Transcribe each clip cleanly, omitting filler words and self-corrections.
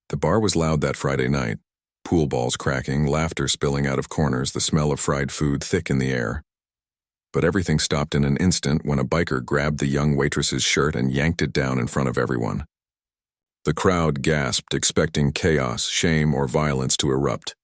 The bar was loud that Friday night. Pool balls cracking, laughter spilling out of corners, the smell of fried food thick in the air. But everything stopped in an instant when a biker grabbed the young waitress's shirt and yanked it down in front of everyone. The crowd gasped, expecting chaos, shame, or violence to erupt.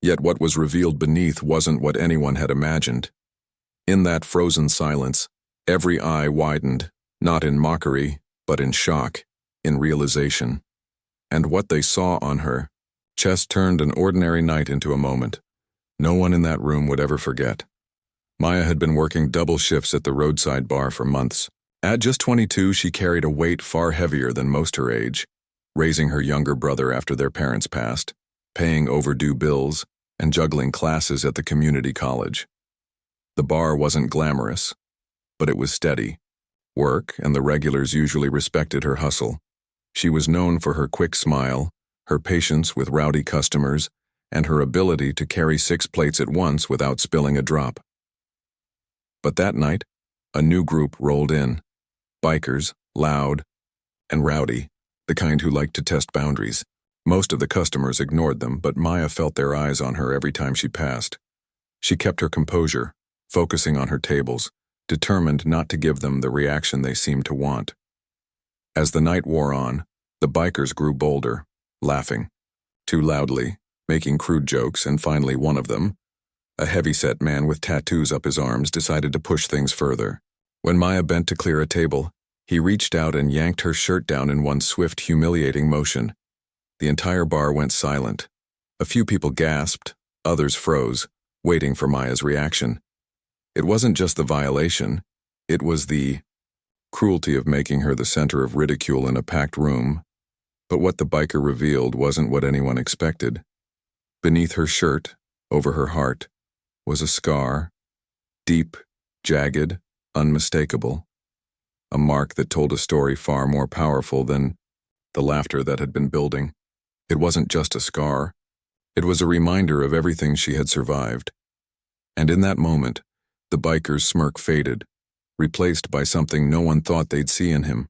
Yet what was revealed beneath wasn't what anyone had imagined. In that frozen silence, every eye widened, not in mockery, but in shock, in realization. And what they saw on her, chest turned an ordinary night into a moment. No one in that room would ever forget. Maya had been working double shifts at the roadside bar for months. At just 22, she carried a weight far heavier than most her age, raising her younger brother after their parents passed, paying overdue bills, and juggling classes at the community college. The bar wasn't glamorous, but it was steady. Work and the regulars usually respected her hustle. She was known for her quick smile, her patience with rowdy customers, and her ability to carry 6 plates at once without spilling a drop. But that night, a new group rolled in. Bikers, loud and rowdy, the kind who liked to test boundaries. Most of the customers ignored them, but Maya felt their eyes on her every time she passed. She kept her composure, focusing on her tables, determined not to give them the reaction they seemed to want. As the night wore on, the bikers grew bolder, laughing, too loudly, making crude jokes, and finally one of them, a heavy-set man with tattoos up his arms, decided to push things further. When Maya bent to clear a table, he reached out and yanked her shirt down in one swift, humiliating motion. The entire bar went silent. A few people gasped, others froze, waiting for Maya's reaction. It wasn't just the violation, it was the cruelty of making her the center of ridicule in a packed room. But what the biker revealed wasn't what anyone expected. Beneath her shirt, over her heart, was a scar, deep, jagged, unmistakable. A mark that told a story far more powerful than the laughter that had been building. It wasn't just a scar. It was a reminder of everything she had survived. And in that moment, the biker's smirk faded, replaced by something no one thought they'd see in him.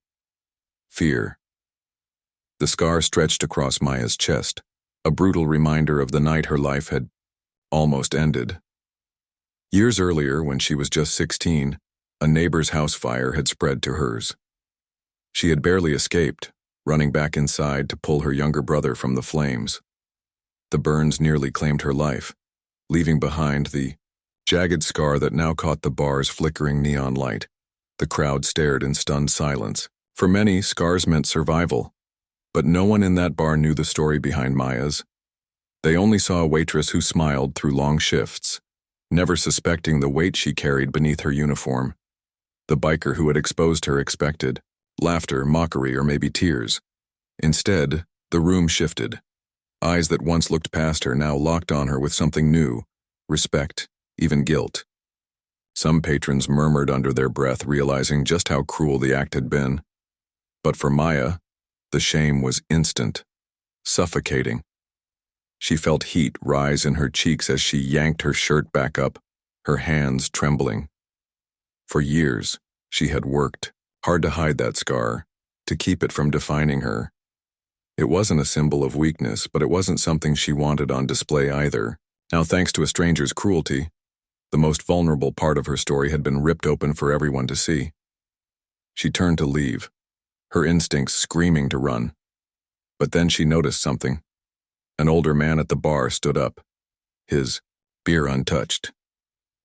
Fear. The scar stretched across Maya's chest, a brutal reminder of the night her life had almost ended. Years earlier, when she was just 16, a neighbor's house fire had spread to hers. She had barely escaped, running back inside to pull her younger brother from the flames. The burns nearly claimed her life, leaving behind the jagged scar that now caught the bar's flickering neon light. The crowd stared in stunned silence. For many, scars meant survival. But no one in that bar knew the story behind Maya's. They only saw a waitress who smiled through long shifts, never suspecting the weight she carried beneath her uniform. The biker who had exposed her expected laughter, mockery, or maybe tears. Instead, the room shifted. Eyes that once looked past her now locked on her with something new, respect, even guilt. Some patrons murmured under their breath, realizing just how cruel the act had been. But for Maya, the shame was instant, suffocating. She felt heat rise in her cheeks as she yanked her shirt back up, her hands trembling. For years, she had worked hard to hide that scar, to keep it from defining her. It wasn't a symbol of weakness, but it wasn't something she wanted on display either. Now, thanks to a stranger's cruelty, the most vulnerable part of her story had been ripped open for everyone to see. She turned to leave, her instincts screaming to run. But then she noticed something. An older man at the bar stood up, his beer untouched.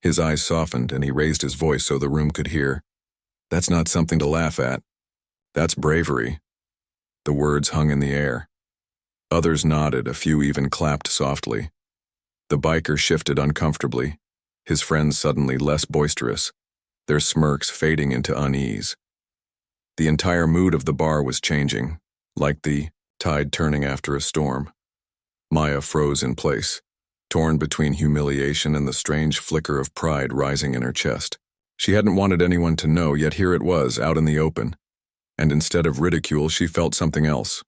His eyes softened and he raised his voice so the room could hear. "That's not something to laugh at. That's bravery." The words hung in the air. Others nodded, a few even clapped softly. The biker shifted uncomfortably, his friends suddenly less boisterous, their smirks fading into unease. The entire mood of the bar was changing, like the tide turning after a storm. Maya froze in place, torn between humiliation and the strange flicker of pride rising in her chest. She hadn't wanted anyone to know, yet here it was, out in the open. And instead of ridicule, she felt something else.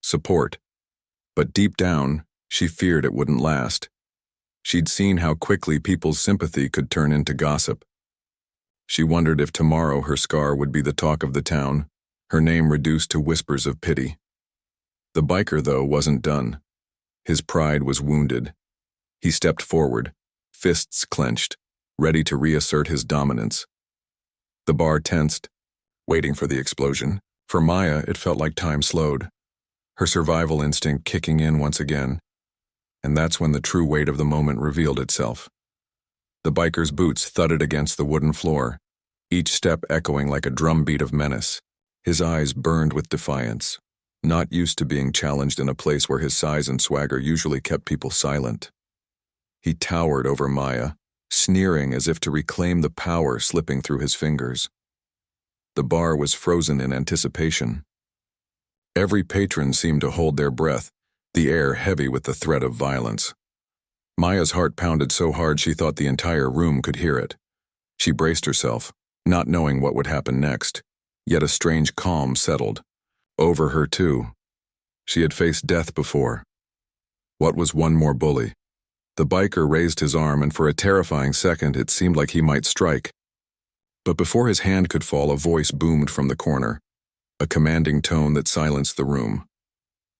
Support. But deep down, she feared it wouldn't last. She'd seen how quickly people's sympathy could turn into gossip. She wondered if tomorrow her scar would be the talk of the town, her name reduced to whispers of pity. The biker, though, wasn't done. His pride was wounded. He stepped forward, fists clenched, ready to reassert his dominance. The bar tensed, waiting for the explosion. For Maya, it felt like time slowed, her survival instinct kicking in once again. And that's when the true weight of the moment revealed itself. The biker's boots thudded against the wooden floor, each step echoing like a drumbeat of menace. His eyes burned with defiance, not used to being challenged in a place where his size and swagger usually kept people silent. He towered over Maya, sneering as if to reclaim the power slipping through his fingers. The bar was frozen in anticipation. Every patron seemed to hold their breath, the air heavy with the threat of violence. Maya's heart pounded so hard she thought the entire room could hear it. She braced herself, not knowing what would happen next, yet a strange calm settled. Over her, too. She had faced death before. What was one more bully? The biker raised his arm, and for a terrifying second it seemed like he might strike. But before his hand could fall, a voice boomed from the corner, a commanding tone that silenced the room.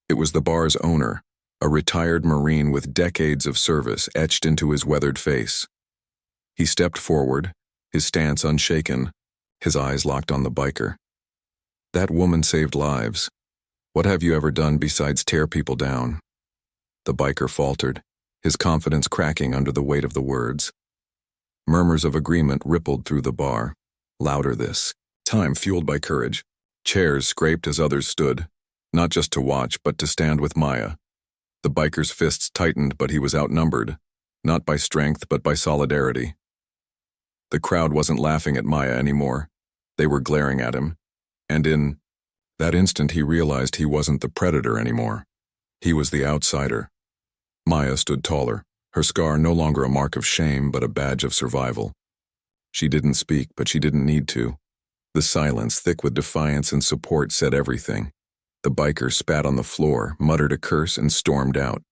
It was the bar's owner, a retired Marine with decades of service etched into his weathered face. He stepped forward, his stance unshaken, his eyes locked on the biker. "That woman saved lives. What have you ever done besides tear people down?" The biker faltered, his confidence cracking under the weight of the words. Murmurs of agreement rippled through the bar, louder this time fueled by courage. Chairs scraped as others stood, not just to watch but to stand with Maya. The biker's fists tightened, but he was outnumbered, not by strength but by solidarity. The crowd wasn't laughing at Maya anymore. They were glaring at him, and in that instant he realized he wasn't the predator anymore. He was the outsider. Maya stood taller, her scar no longer a mark of shame but a badge of survival. She didn't speak, but she didn't need to. The silence, thick with defiance and support, said everything. The biker spat on the floor, muttered a curse, and stormed out,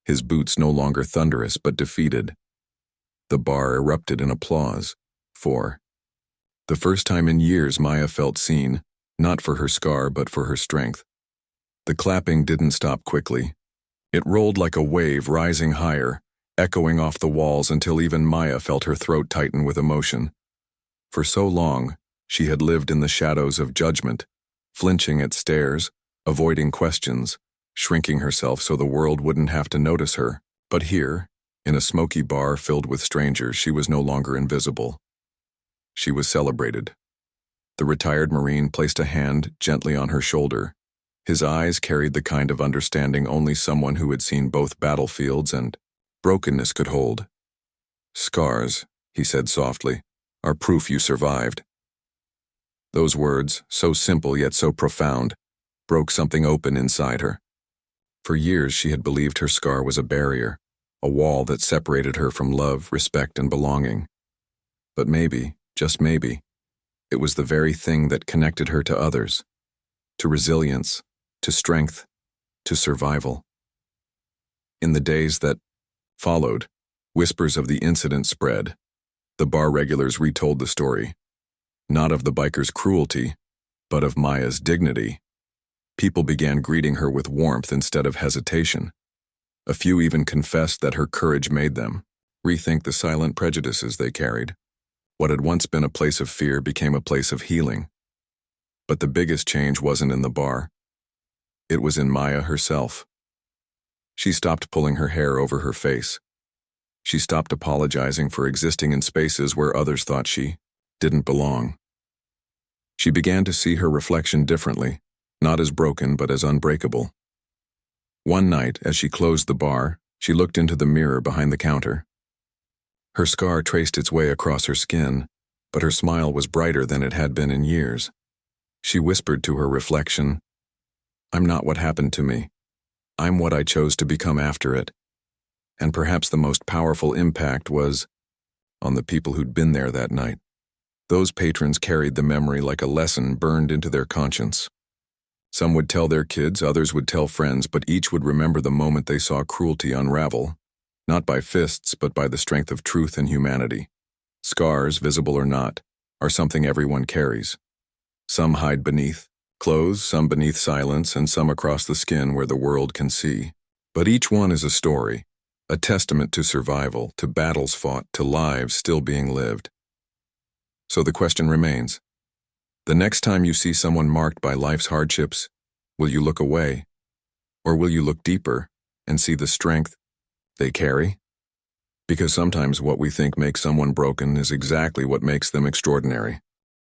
his boots no longer thunderous but defeated. The bar erupted in applause. For the first time in years, Maya felt seen, not for her scar but for her strength. The clapping didn't stop quickly. It rolled like a wave, rising higher, echoing off the walls until even Maya felt her throat tighten with emotion. For so long, she had lived in the shadows of judgment, flinching at stares, avoiding questions, shrinking herself so the world wouldn't have to notice her. But here, in a smoky bar filled with strangers, she was no longer invisible. She was celebrated. The retired Marine placed a hand gently on her shoulder. His eyes carried the kind of understanding only someone who had seen both battlefields and brokenness could hold. "Scars," he said softly, "are proof you survived." Those words, so simple yet so profound, broke something open inside her. For years she had believed her scar was a barrier, a wall that separated her from love, respect, and belonging. But maybe, just maybe, it was the very thing that connected her to others, to resilience, to strength, to survival. In the days that followed, whispers of the incident spread. The bar regulars retold the story, not of the biker's cruelty, but of Maya's dignity. People began greeting her with warmth instead of hesitation. A few even confessed that her courage made them rethink the silent prejudices they carried. What had once been a place of fear became a place of healing. But the biggest change wasn't in the bar. It was in Maya herself. She stopped pulling her hair over her face. She stopped apologizing for existing in spaces where others thought she didn't belong. She began to see her reflection differently, not as broken but as unbreakable. One night, as she closed the bar, she looked into the mirror behind the counter. Her scar traced its way across her skin, but her smile was brighter than it had been in years. She whispered to her reflection, "I'm not what happened to me. I'm what I chose to become after it." And perhaps the most powerful impact was on the people who'd been there that night. Those patrons carried the memory like a lesson burned into their conscience. Some would tell their kids, others would tell friends, but each would remember the moment they saw cruelty unravel, not by fists, but by the strength of truth and humanity. Scars, visible or not, are something everyone carries. Some hide beneath, Clothes, some beneath silence and some across the skin where the world can see. But each one is a story, a testament to survival, to battles fought, to lives still being lived. So the question remains, the next time you see someone marked by life's hardships, will you look away? Or will you look deeper and see the strength they carry? Because sometimes what we think makes someone broken is exactly what makes them extraordinary.